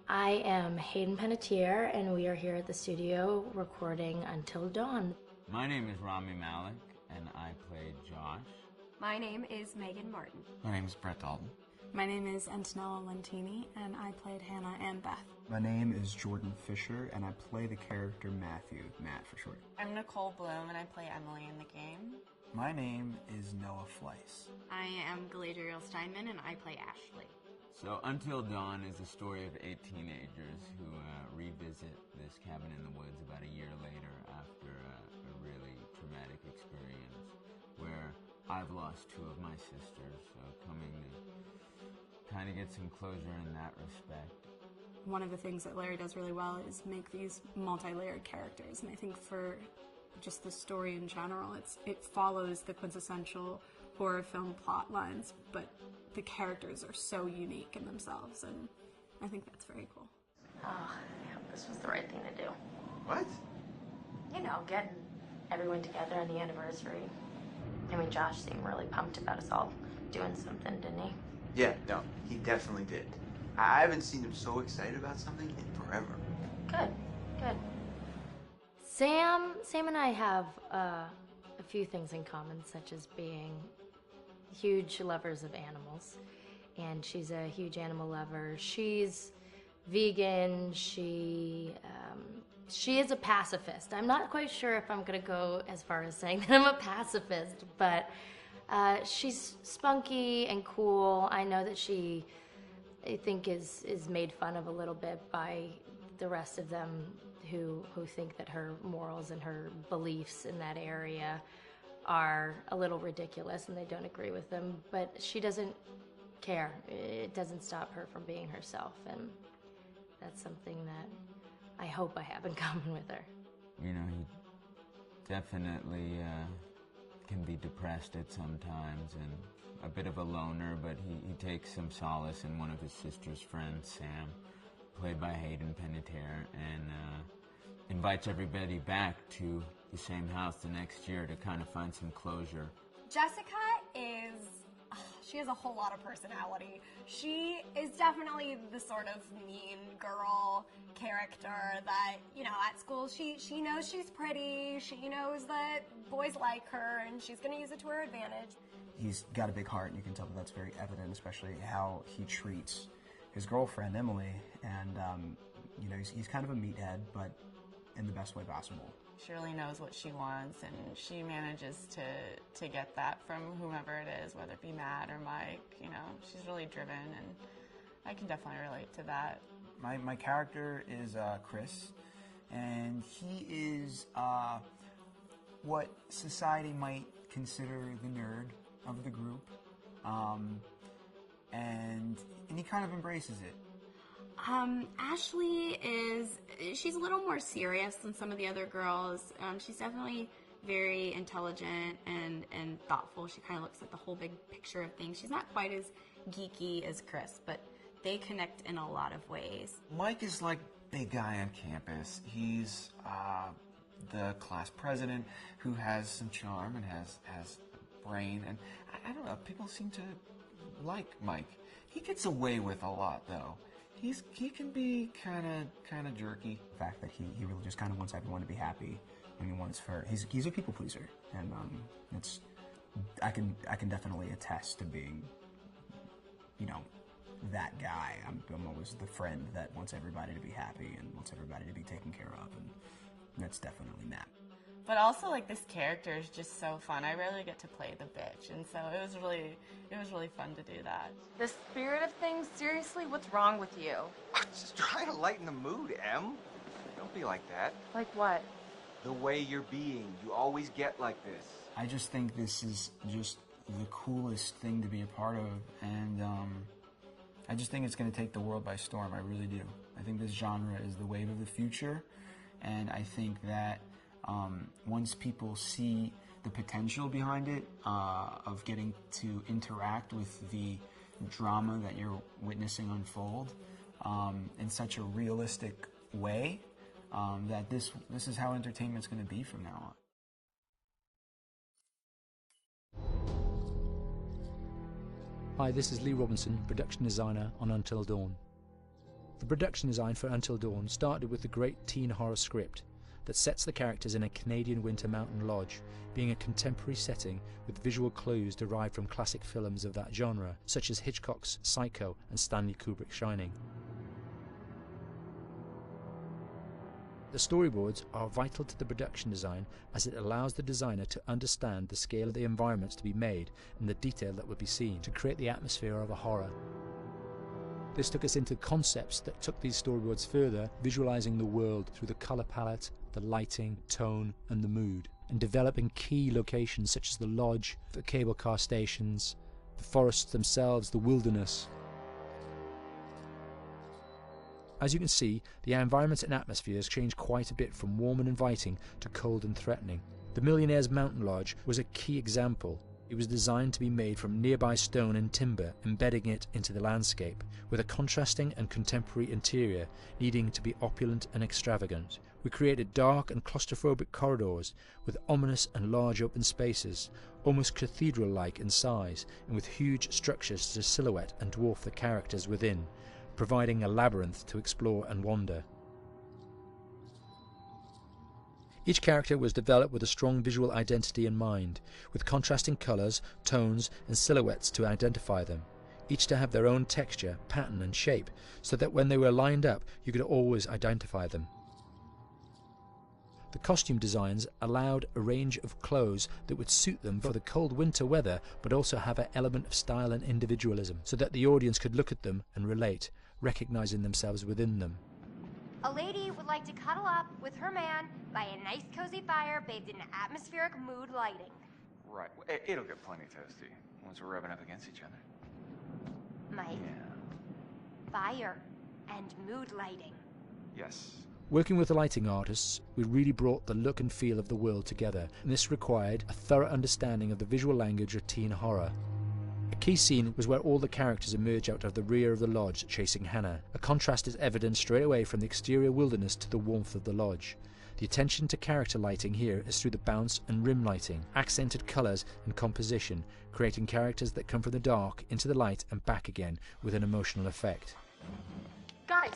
I am Hayden Panettiere, and we are here at the studio recording Until Dawn. My name is Rami Malek, and I play Josh. My name is Megan Martin. My name is Brett Dalton. My name is Antonella Lentini, and I played Hannah and Beth. My name is Jordan Fisher, and I play the character Matthew, Matt for short. I'm Nicole Bloom, and I play Emily in the game. My name is Noah Fleiss. I am Galadriel Steinman, and I play Ashley. So Until Dawn is the story of 8 teenagers who revisit this cabin in the woods about a year later after a really traumatic experience where I've lost 2 of my sisters, so coming to kind of get some closure in that respect. One of the things that Larry does really well is make these multi-layered characters, and I think for just the story in general, it follows the quintessential horror film plot lines, but the characters are so unique in themselves, and I think that's very cool. Oh, I hope this was the right thing to do. What? You know, getting everyone together on the anniversary. I mean, Josh seemed really pumped about us all doing something, didn't he? Yeah, no, he definitely did. I haven't seen him so excited about something in forever. Good, good. Sam and I have a few things in common, such as being huge lovers of animals, and she's a huge animal lover. She's vegan. She is a pacifist. I'm not quite sure if I'm gonna go as far as saying that I'm a pacifist, but she's spunky and cool. I know that she, I think, is made fun of a little bit by the rest of them who think that her morals and her beliefs in that area are a little ridiculous and they don't agree with them, but she doesn't care. It doesn't stop her from being herself, and that's something that I hope I have in common with her. You know, he definitely can be depressed at some times and a bit of a loner, but he takes some solace in one of his sister's friends, Sam, played by Hayden Panettiere, and invites everybody back to the same house the next year to kind of find some closure. Jessica she has a whole lot of personality. She is definitely the sort of mean girl character that, you know, at school she knows she's pretty, she knows that boys like her, and she's going to use it to her advantage. He's got a big heart, and you can tell that that's very evident, especially how he treats his girlfriend, Emily, and, you know, he's kind of a meathead, but in the best way possible. She really knows what she wants, and she manages to get that from whomever it is, whether it be Matt or Mike. You know, she's really driven, and I can definitely relate to that. My character is Chris, and he is what society might consider the nerd of the group, and he kind of embraces it. Ashley she's a little more serious than some of the other girls. She's definitely very intelligent and thoughtful. She kind of looks at the whole big picture of things. She's not quite as geeky as Chris, but they connect in a lot of ways. Mike is like big guy on campus. He's the class president who has some charm and has brain, and I don't know, people seem to like Mike. He gets away with a lot, though. He can be kind of jerky. The fact that he really just kind of wants everyone to be happy, and he's a people pleaser, and I can definitely attest to being, you know, that guy. I'm always the friend that wants everybody to be happy and wants everybody to be taken care of, and that's definitely Matt. But also, like, this character is just so fun. I rarely get to play the bitch, and so it was really fun to do that. The spirit of things, seriously, what's wrong with you? I'm just trying to lighten the mood, Em. Don't be like that. Like what? The way you're being. You always get like this. I just think this is just the coolest thing to be a part of, and I just think it's going to take the world by storm. I really do. I think this genre is the wave of the future, and I think that once people see the potential behind it, of getting to interact with the drama that you're witnessing unfold in such a realistic way, that this is how entertainment's going to be from now on. Hi, this is Lee Robinson, production designer on Until Dawn. The production design for Until Dawn started with the great teen horror script that sets the characters in a Canadian winter mountain lodge, being a contemporary setting with visual clues derived from classic films of that genre, such as Hitchcock's Psycho and Stanley Kubrick's Shining. The storyboards are vital to the production design, as it allows the designer to understand the scale of the environments to be made and the detail that would be seen to create the atmosphere of a horror. This took us into concepts that took these storyboards further, visualizing the world through the color palette, the lighting, tone, and the mood, and developing key locations such as the lodge, the cable car stations, the forests themselves, the wilderness. As you can see, the environments and atmospheres change quite a bit from warm and inviting to cold and threatening. The Millionaire's Mountain Lodge was a key example. It was designed to be made from nearby stone and timber, embedding it into the landscape, with a contrasting and contemporary interior needing to be opulent and extravagant. We created dark and claustrophobic corridors with ominous and large open spaces, almost cathedral-like in size, and with huge structures to silhouette and dwarf the characters within, providing a labyrinth to explore and wander. Each character was developed with a strong visual identity in mind, with contrasting colours, tones and silhouettes to identify them, each to have their own texture, pattern and shape, so that when they were lined up you could always identify them. The costume designs allowed a range of clothes that would suit them for the cold winter weather, but also have an element of style and individualism, so that the audience could look at them and relate, recognizing themselves within them. A lady would like to cuddle up with her man by a nice cozy fire bathed in atmospheric mood lighting. Right. It'll get plenty toasty once we're rubbing up against each other. Mike? Yeah. Fire and mood lighting. Yes. Working with the lighting artists, we really brought the look and feel of the world together, and this required a thorough understanding of the visual language of teen horror. A key scene was where all the characters emerge out of the rear of the lodge chasing Hannah. A contrast is evident straight away from the exterior wilderness to the warmth of the lodge. The attention to character lighting here is through the bounce and rim lighting, accented colours and composition, creating characters that come from the dark into the light and back again with an emotional effect. Guys,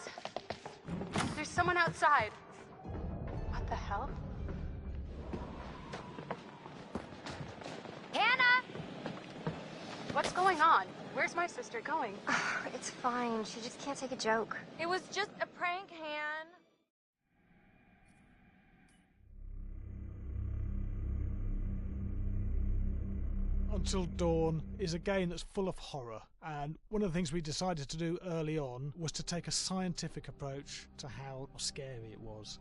there's someone outside. What the hell? Hannah! What's going on? Where's my sister going? It's fine. She just can't take a joke. It was just a prank, Han. Until Dawn is a game that's full of horror, and one of the things we decided to do early on was to take a scientific approach to how scary it was.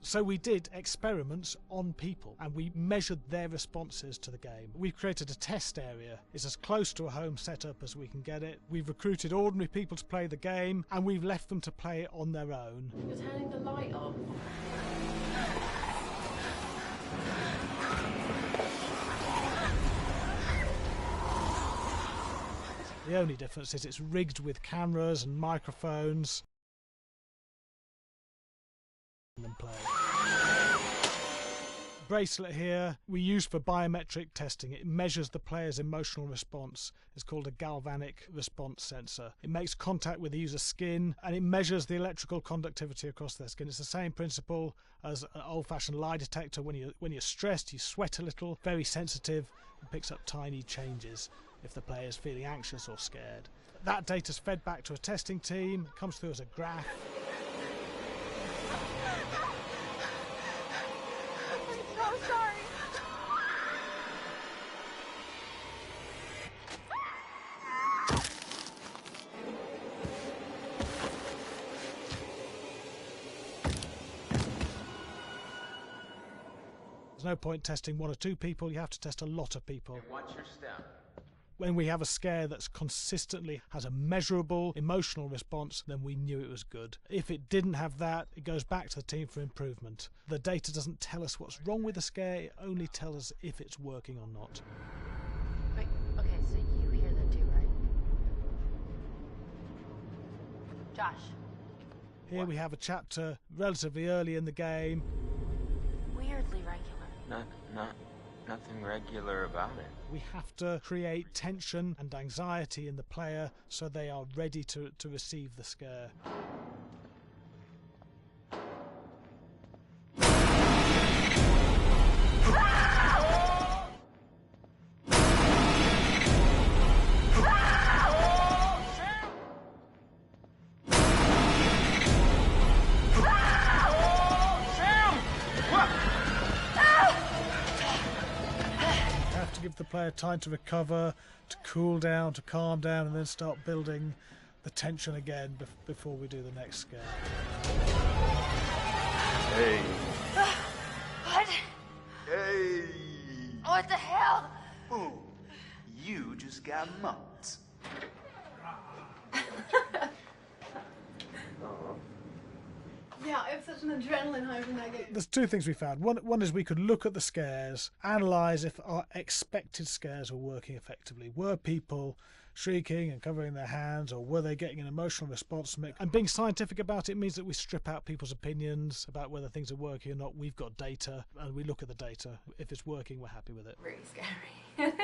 So we did experiments on people and we measured their responses to the game. We've created a test area. It's as close to a home setup as we can get it. We've recruited ordinary people to play the game and we've left them to play it on their own. You're turning the light on. The only difference is it's rigged with cameras and microphones. And play. Bracelet here we use for biometric testing. It measures the player's emotional response. It's called a galvanic response sensor. It makes contact with the user's skin and it measures the electrical conductivity across their skin. It's the same principle as an old-fashioned lie detector. When you're stressed, you sweat a little, very sensitive, and picks up tiny changes if the player is feeling anxious or scared. That data's fed back to a testing team, it comes through as a graph. I'm so sorry. There's no point testing one or two people, you have to test a lot of people. Okay, what's your step? When we have a scare that's consistently has a measurable emotional response, then we knew it was good. If it didn't have that, it goes back to the team for improvement. The data doesn't tell us what's wrong with the scare, it only tells us if it's working or not. Wait, okay, so you hear that too, right? Josh. Here we have a chapter relatively early in the game. Weirdly regular. Nothing regular about it. We have to create tension and anxiety in the player so they are ready to receive the scare. the player time to recover, to cool down, to calm down, and then start building the tension again before we do the next scare. Hey. What? Hey. What the hell? Ooh, you just got mugged. Yeah, I have such an adrenaline high from that game. There's two things we found. One is we could look at the scares, analyse if our expected scares were working effectively. Were people shrieking and covering their hands, or were they getting an emotional response from it? And being scientific about it means that we strip out people's opinions about whether things are working or not. We've got data, and we look at the data. If it's working, we're happy with it. Really scary.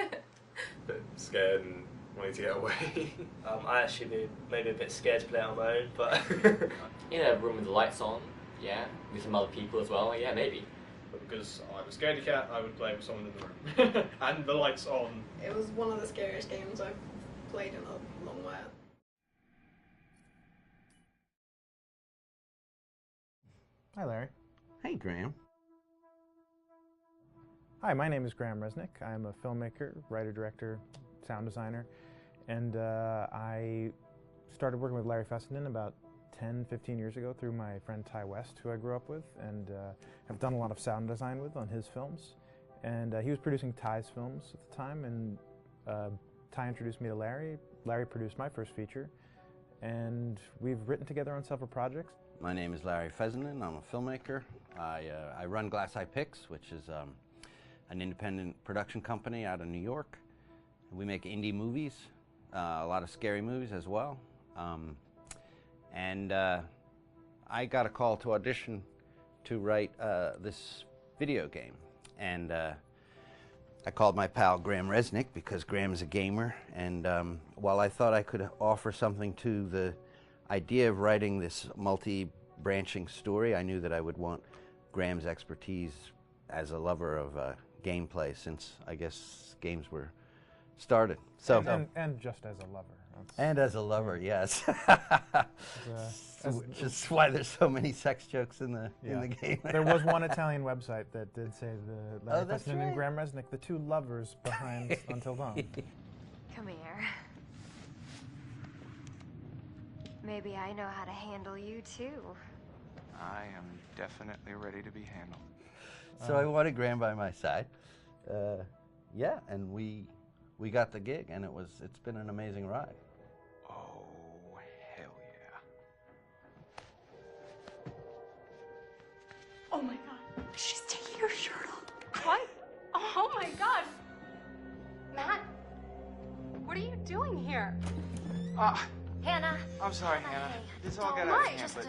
Bit scared and wanting to get away. I actually be maybe a bit scared to play on my own, but in a room with the lights on, yeah, with some other people as well, yeah, maybe. But because I'm a scaredy cat, I would play with someone in the room. And the lights on. It was one of the scariest games I've played in a long while. Hi, Larry. Hey, Graham. Hi, my name is Graham Resnick. I'm a filmmaker, writer, director, sound designer, and I started working with Larry Fessenden about 10, 15 years ago through my friend Ty West, who I grew up with, and have done a lot of sound design with on his films. And he was producing Ty's films at the time, and Ty introduced me to Larry. Larry produced my first feature, and we've written together on several projects. My name is Larry Fessenden. I'm a filmmaker. I run Glass Eye Pix, which is an independent production company out of New York. We make indie movies, a lot of scary movies as well. And I got a call to audition to write this video game. And I called my pal Graham Resnick because Graham is a gamer. And while I thought I could offer something to the idea of writing this multi-branching story, I knew that I would want Graham's expertise as a lover of gameplay, since I guess games were started. So and just as a lover. And as a lover, yes. Which is why there's so many sex jokes in the game. There was one Italian website that did say the Larry that's Fessenden right. and Graham Resnick, the two lovers behind Until Dawn. Come here. Maybe I know how to handle you too. I am definitely ready to be handled. So I wanted Graham by my side. Yeah, and we got the gig, and it's been an amazing ride. Oh, hell yeah. Oh my god, she's taking her shirt off. What? Oh my god. Matt, what are you doing here? Hannah. I'm sorry, Hannah. This all got out of hand, but...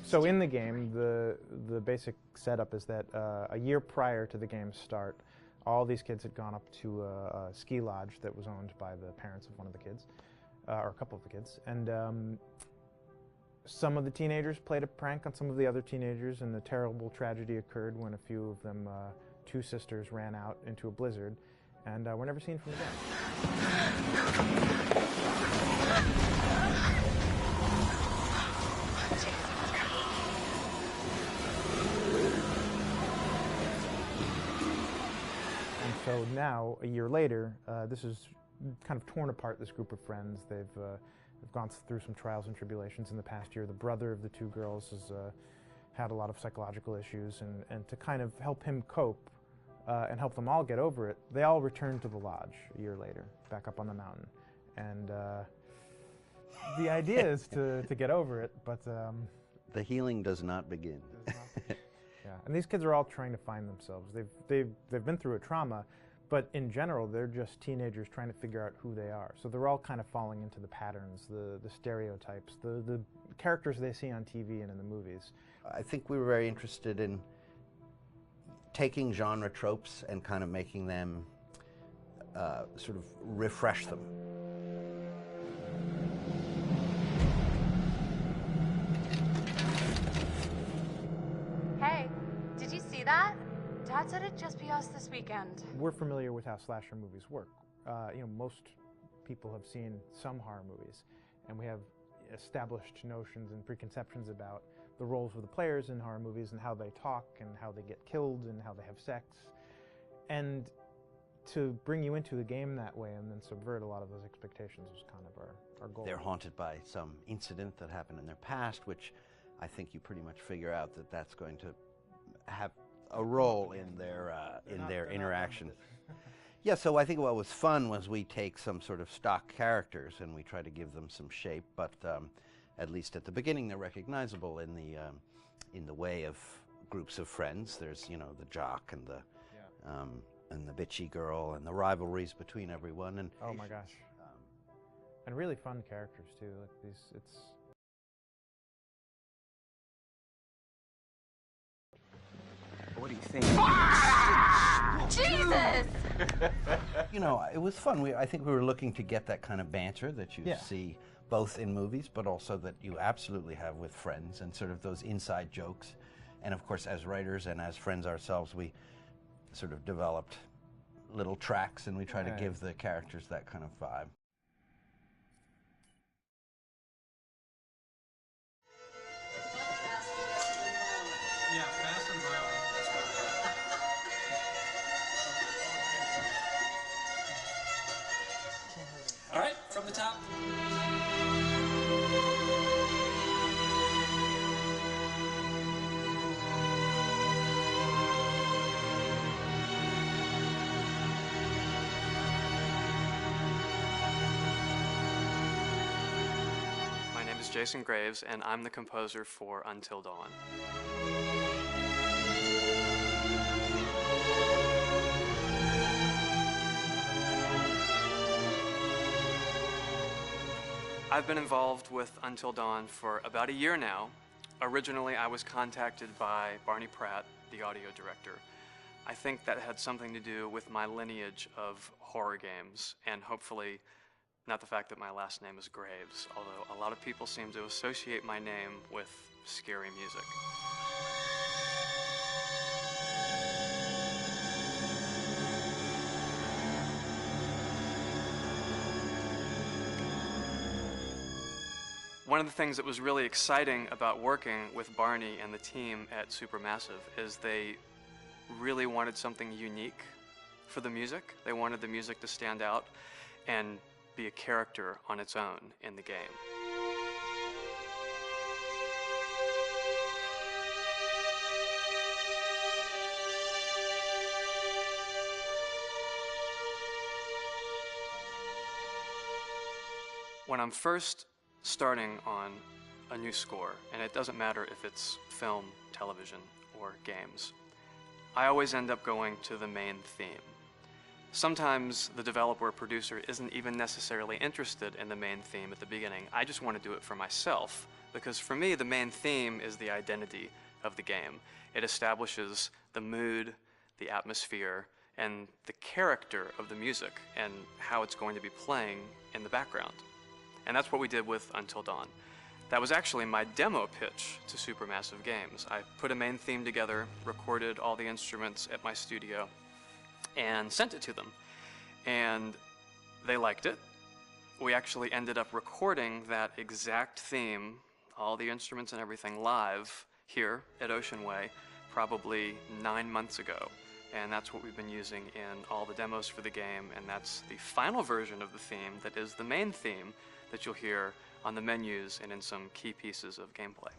So in the game, the basic setup is that a year prior to the game's start, all these kids had gone up to a ski lodge that was owned by the parents of one of the kids, or a couple of the kids, and some of the teenagers played a prank on some of the other teenagers, and a terrible tragedy occurred when a few of them, two sisters, ran out into a blizzard, and were never seen from again. So now, a year later, this is kind of torn apart, this group of friends. They've gone through some trials and tribulations in the past year. The brother of the two girls has had a lot of psychological issues, and to kind of help him cope and help them all get over it, they all returned to the lodge a year later, back up on the mountain. And the idea is to get over it, but... the healing does not begin. Yeah, and these kids are all trying to find themselves. They've been through a trauma, but in general, they're just teenagers trying to figure out who they are. So they're all kind of falling into the patterns, the stereotypes, the characters they see on TV and in the movies. I think we were very interested in taking genre tropes and kind of making them sort of refresh them. Hey, did you see that? Dad said it'd just be us this weekend. We're familiar with how slasher movies work. Most people have seen some horror movies, and we have established notions and preconceptions about the roles of the players in horror movies and how they talk and how they get killed and how they have sex. And to bring you into the game that way and then subvert a lot of those expectations was kind of our goal. They're haunted by some incident that happened in their past, which I think you pretty much figure out that that's going to have a role in their interaction. Yeah, so I think what was fun was we take some sort of stock characters and we try to give them some shape, but at least at the beginning they're recognizable in the way of groups of friends. There's, you know, the jock and the bitchy girl and the rivalries between everyone. And oh my gosh, and really fun characters too. Like these, it's. What do you think? Jesus! You know, it was fun. I think we were looking to get that kind of banter that you see both in movies, but also that you absolutely have with friends, and sort of those inside jokes. And of course, as writers and as friends ourselves, we sort of developed little tracks, and we try to give the characters that kind of vibe. Yeah, fast and violent. All right, from the top. My name is Jason Graves, and I'm the composer for Until Dawn. I've been involved with Until Dawn for about a year now. Originally, I was contacted by Barney Pratt, the audio director. I think that had something to do with my lineage of horror games, and hopefully not the fact that my last name is Graves, although a lot of people seem to associate my name with scary music. One of the things that was really exciting about working with Barney and the team at Supermassive is they really wanted something unique for the music. They wanted the music to stand out and be a character on its own in the game. When I'm first starting on a new score, and it doesn't matter if it's film, television, or games, I always end up going to the main theme. Sometimes the developer or producer isn't even necessarily interested in the main theme at the beginning. I just want to do it for myself, because for me, the main theme is the identity of the game. It establishes the mood, the atmosphere, and the character of the music, and how it's going to be playing in the background. And that's what we did with Until Dawn. That was actually my demo pitch to Supermassive Games. I put a main theme together, recorded all the instruments at my studio, and sent it to them. And they liked it. We actually ended up recording that exact theme, all the instruments and everything, live here at Ocean Way, probably 9 months ago. And that's what we've been using in all the demos for the game, and that's the final version of the theme that is the main theme that you'll hear on the menus and in some key pieces of gameplay.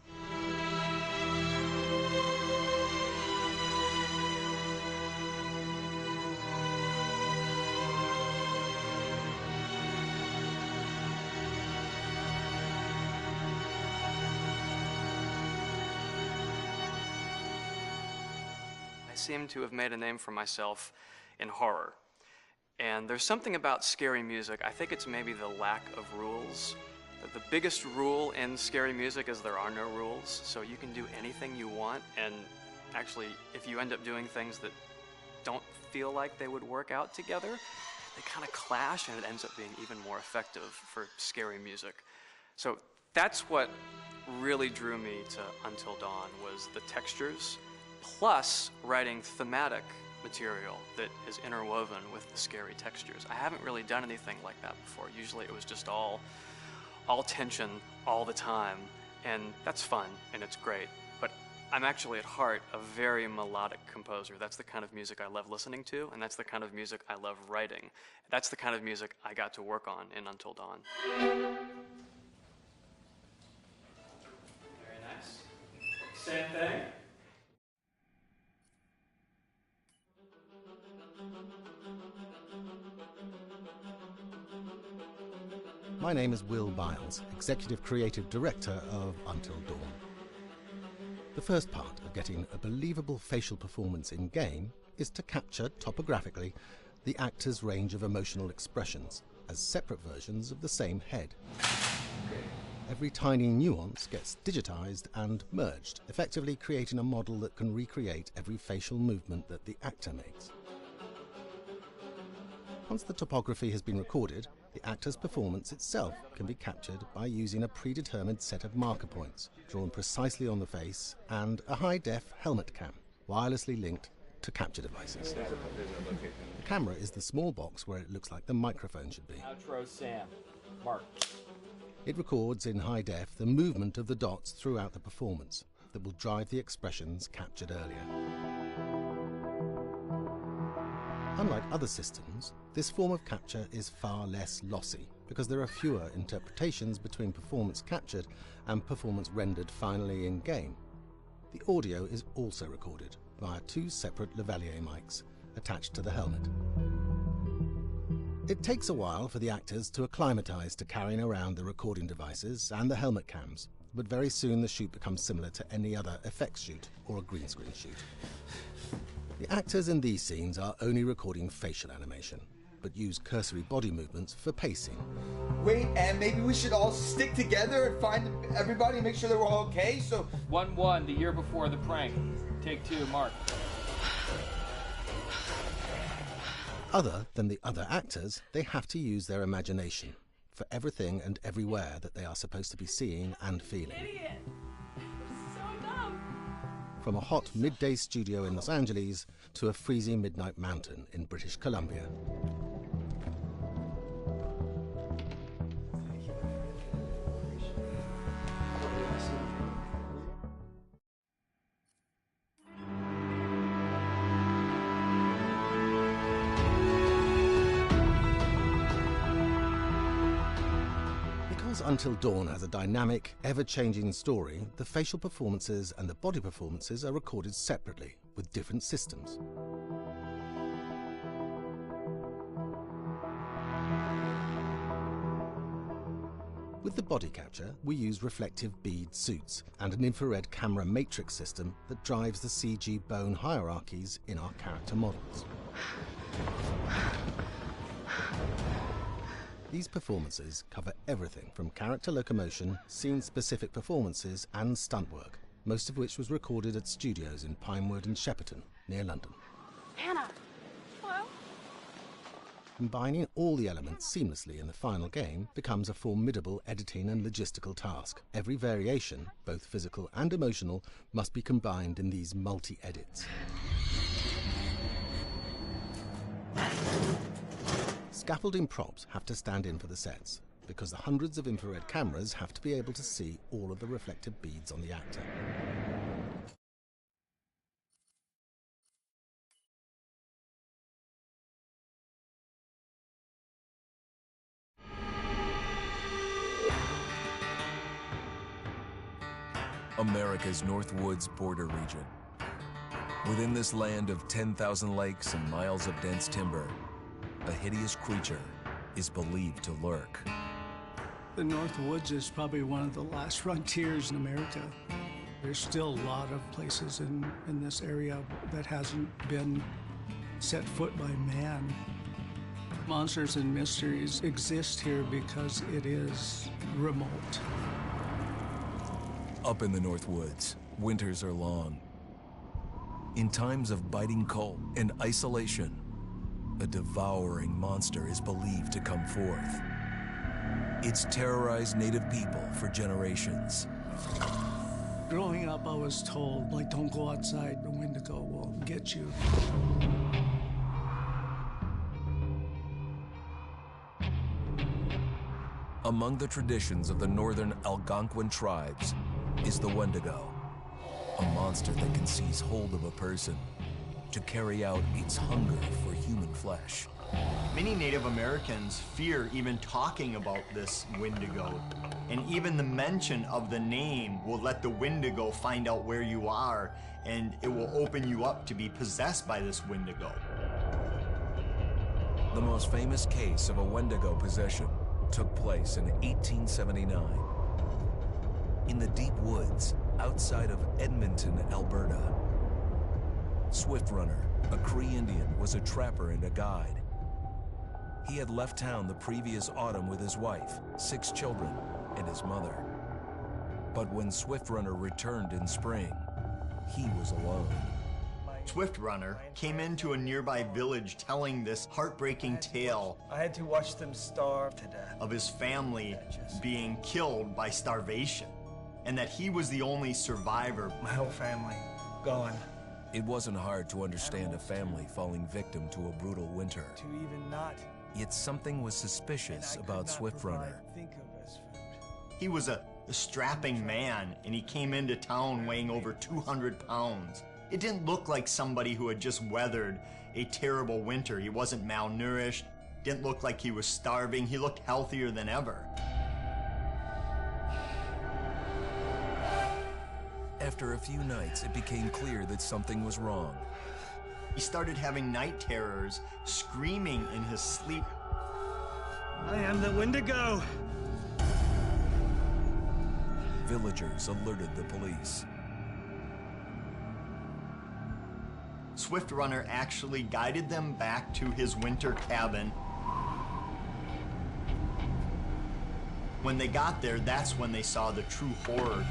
I seem to have made a name for myself in horror. And there's something about scary music, I think it's maybe the lack of rules. The biggest rule in scary music is there are no rules, so you can do anything you want, and actually, if you end up doing things that don't feel like they would work out together, they kind of clash, and it ends up being even more effective for scary music. So that's what really drew me to Until Dawn, was the textures, plus writing thematic material that is interwoven with the scary textures. I haven't really done anything like that before. Usually it was just all tension all the time, and that's fun and it's great. But I'm actually at heart a very melodic composer. That's the kind of music I love listening to, and that's the kind of music I love writing. That's the kind of music I got to work on in Until Dawn. Very nice. Same thing. My name is Will Biles, Executive Creative Director of Until Dawn. The first part of getting a believable facial performance in-game is to capture, topographically, the actor's range of emotional expressions as separate versions of the same head. Every tiny nuance gets digitized and merged, effectively creating a model that can recreate every facial movement that the actor makes. Once the topography has been recorded, the actor's performance itself can be captured by using a predetermined set of marker points drawn precisely on the face and a high-def helmet cam, wirelessly linked to capture devices. The camera is the small box where it looks like the microphone should be. Outro Sam. Mark. It records in high def the movement of the dots throughout the performance that will drive the expressions captured earlier. Unlike other systems, this form of capture is far less lossy because there are fewer interpretations between performance captured and performance rendered finally in-game. The audio is also recorded via two separate lavalier mics attached to the helmet. It takes a while for the actors to acclimatize to carrying around the recording devices and the helmet cams, but very soon the shoot becomes similar to any other effects shoot or a green screen shoot. The actors in these scenes are only recording facial animation, but use cursory body movements for pacing. Wait, and maybe we should all stick together and find everybody and make sure that we're all okay, so... 1-1, the year before the prank. Take 2, Mark. Other than the other actors, they have to use their imagination for everything and everywhere that they are supposed to be seeing and feeling. Idiot! So dumb! From a hot midday studio in Los Angeles to a freezing midnight mountain in British Columbia. Because Until Dawn has a dynamic, ever-changing story, the facial performances and the body performances are recorded separately, with different systems. With the body capture, we use reflective bead suits and an infrared camera matrix system that drives the CG bone hierarchies in our character models. These performances cover everything from character locomotion, scene-specific performances and stunt work, most of which was recorded at studios in Pinewood and Shepperton, near London. Hannah! Hello? Combining all the elements seamlessly in the final game becomes a formidable editing and logistical task. Every variation, both physical and emotional, must be combined in these multi-edits. Scaffolding props have to stand in for the sets, because the hundreds of infrared cameras have to be able to see all of the reflective beads on the actor. America's North Woods border region. Within this land of 10,000 lakes and miles of dense timber, a hideous creature is believed to lurk. The North Woods is probably one of the last frontiers in America. There's still a lot of places in this area that hasn't been set foot by man. Monsters and mysteries exist here because it is remote. Up in the North Woods, winters are long. In times of biting cold and isolation, a devouring monster is believed to come forth. It's terrorized native people for generations. Growing up, I was told, like, don't go outside, the Wendigo will get you. Among the traditions of the northern Algonquin tribes is the Wendigo, a monster monster that can seize hold of a person to carry out its hunger for human flesh. Many Native Americans fear even talking about this Wendigo, and even the mention of the name will let the Wendigo find out where you are, and it will open you up to be possessed by this Wendigo. The most famous case of a Wendigo possession took place in 1879 in the deep woods outside of Edmonton, Alberta. Swift Runner, a Cree Indian, was a trapper and a guide. He had left town the previous autumn with his wife, 6 children, and his mother. But when Swift Runner returned in spring, he was alone. Swift Runner came into a nearby village telling this heartbreaking tale. I had to watch them starve to death. Of his family being killed by starvation, and that he was the only survivor. My whole family gone. It wasn't hard to understand a family falling victim to a brutal winter. To even not. Yet something was suspicious about Swift Runner. He was a strapping man, and he came into town weighing over 200 pounds. It didn't look like somebody who had just weathered a terrible winter. He wasn't malnourished, didn't look like he was starving. He looked healthier than ever. After a few nights, it became clear that something was wrong. He started having night terrors, screaming in his sleep. I am the Wendigo! Villagers alerted the police. Swift Runner actually guided them back to his winter cabin. When they got there, that's when they saw the true horror.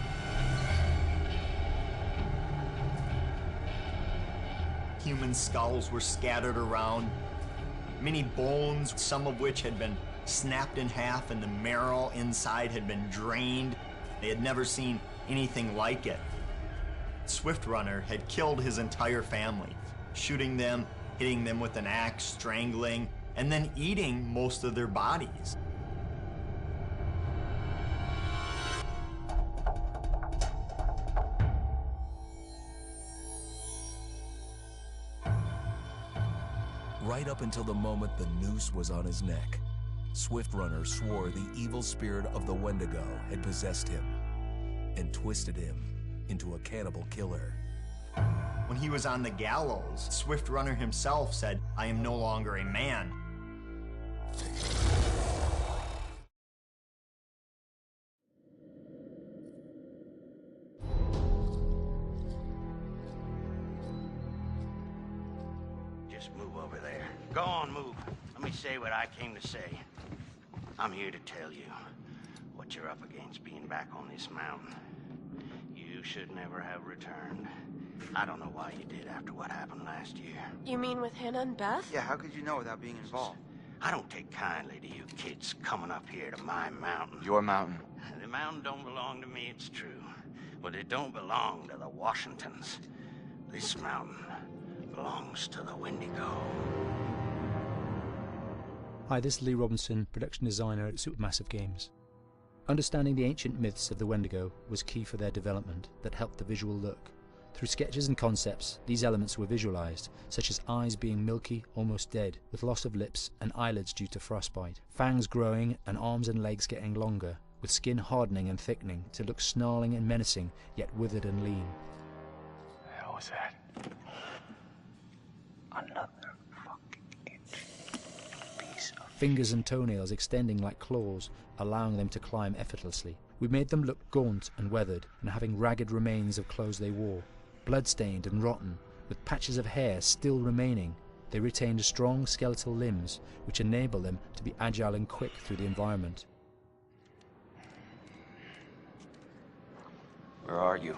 Human skulls were scattered around, many bones, some of which had been snapped in half, and the marrow inside had been drained. They had never seen anything like it. Swift Runner had killed his entire family, shooting them, hitting them with an axe, strangling, and then eating most of their bodies. Right up until the moment the noose was on his neck, Swift Runner swore the evil spirit of the Wendigo had possessed him and twisted him into a cannibal killer. When he was on the gallows, Swift Runner himself said, "I am no longer a man." Just move over there. Go on, move. Let me say what I came to say. I'm here to tell you what you're up against being back on this mountain. You should never have returned. I don't know why you did after what happened last year. You mean with Hannah and Beth? Yeah, how could you know without being involved? I don't take kindly to you kids coming up here to my mountain. Your mountain. The mountain don't belong to me, it's true. But it don't belong to the Washingtons. This mountain belongs to the Wendigo. Hi, this is Lee Robinson, production designer at Supermassive Games. Understanding the ancient myths of the Wendigo was key for their development that helped the visual look. Through sketches and concepts, these elements were visualized, such as eyes being milky, almost dead, with loss of lips and eyelids due to frostbite, fangs growing and arms and legs getting longer, with skin hardening and thickening to look snarling and menacing, yet withered and lean. What the hell was that? Another fucking piece of... Fingers and toenails extending like claws, allowing them to climb effortlessly. We made them look gaunt and weathered, and having ragged remains of clothes they wore. Blood-stained and rotten, with patches of hair still remaining, they retained strong skeletal limbs, which enable them to be agile and quick through the environment. Where are you?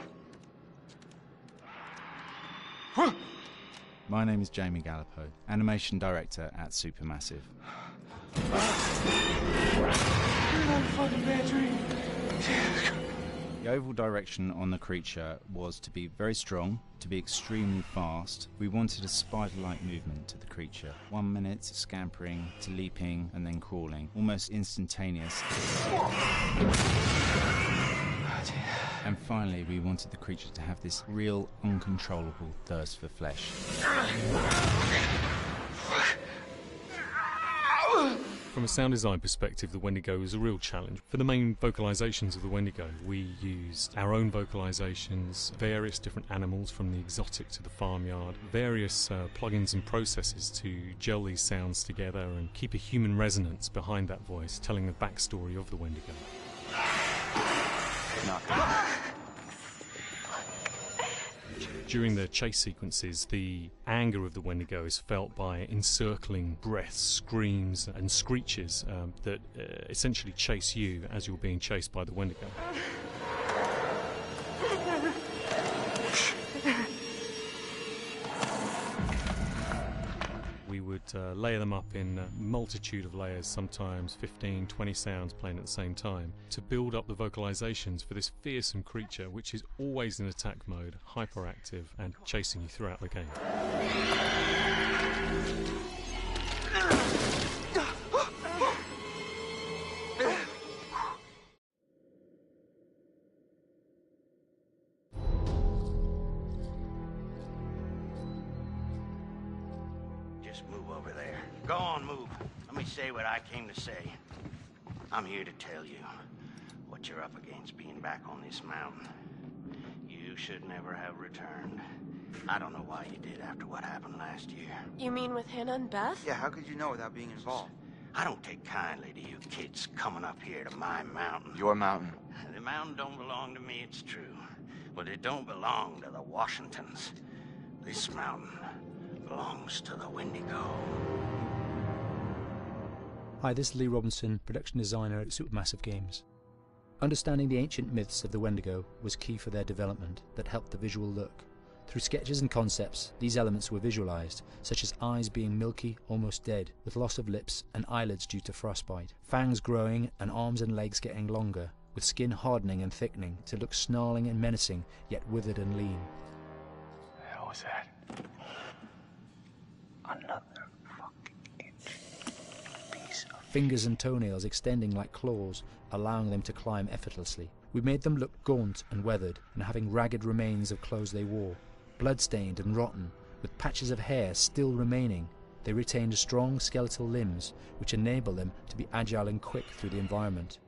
My name is Jamie Gallipo, animation director at Supermassive. The overall direction on the creature was to be very strong, to be extremely fast. We wanted a spider-like movement to the creature. 1 minute scampering to leaping and then crawling, almost instantaneous. And finally, we wanted the creature to have this real, uncontrollable thirst for flesh. From a sound design perspective, the Wendigo was a real challenge. For the main vocalisations of the Wendigo, we used our own vocalisations, various different animals from the exotic to the farmyard, various plugins and processes to gel these sounds together and keep a human resonance behind that voice, telling the backstory of the Wendigo. During the chase sequences, the anger of the Wendigo is felt by encircling breaths, screams and screeches that essentially chase you as you're being chased by the Wendigo. We would layer them up in a multitude of layers, sometimes 15, 20 sounds playing at the same time, to build up the vocalizations for this fearsome creature which is always in attack mode, hyperactive and chasing you throughout the game. Just move over there. Go on, move. Let me say what I came to say. I'm here to tell you what you're up against being back on this mountain. You should never have returned. I don't know why you did after what happened last year. You mean with Hannah and Beth? Yeah, how could you know without being involved? I don't take kindly to you kids coming up here to my mountain. Your mountain. The mountain don't belong to me, it's true. But it don't belong to the Washingtons. This mountain belongs to the Wendigo. Hi, this is Lee Robinson, production designer at Supermassive Games. Understanding the ancient myths of the Wendigo was key for their development that helped the visual look. Through sketches and concepts, these elements were visualized, such as eyes being milky, almost dead, with loss of lips and eyelids due to frostbite, fangs growing and arms and legs getting longer, with skin hardening and thickening to look snarling and menacing, yet withered and lean. What the hell was that? Another fucking piece of... Fingers and toenails extending like claws, allowing them to climb effortlessly. We made them look gaunt and weathered, and having ragged remains of clothes they wore. Blood-stained and rotten, with patches of hair still remaining, they retained strong skeletal limbs, which enable them to be agile and quick through the environment.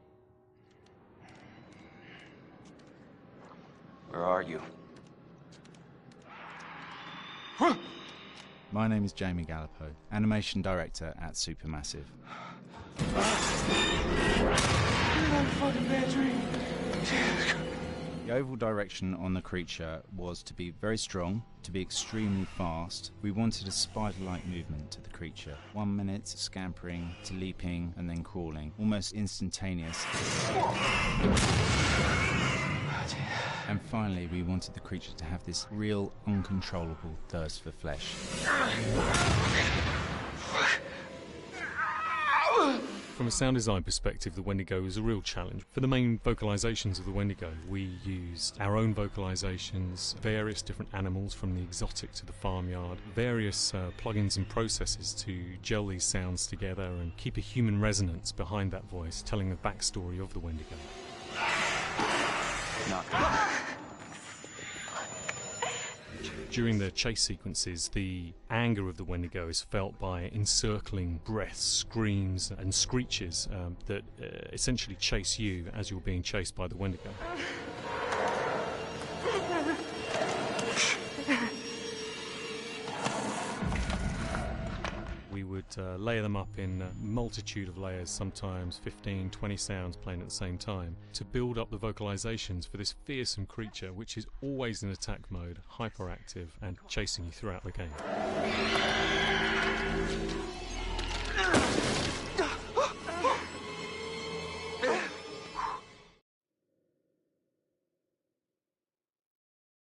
Where are you? My name is Jamie Gallipo, animation director at Supermassive. The overall direction on the creature was to be very strong, to be extremely fast. We wanted a spider-like movement to the creature. 1 minute scampering to leaping and then crawling, almost instantaneous. And finally, we wanted the creature to have this real, uncontrollable thirst for flesh. From a sound design perspective, the Wendigo was a real challenge. For the main vocalisations of the Wendigo, we used our own vocalisations, various different animals from the exotic to the farmyard, various plugins and processes to gel these sounds together and keep a human resonance behind that voice, telling the backstory of the Wendigo. During the chase sequences, the anger of the Wendigo is felt by encircling breaths, screams and screeches that essentially chase you as you're being chased by the Wendigo. We would layer them up in a multitude of layers, sometimes 15, 20 sounds playing at the same time, to build up the vocalizations for this fearsome creature which is always in attack mode, hyperactive and chasing you throughout the game.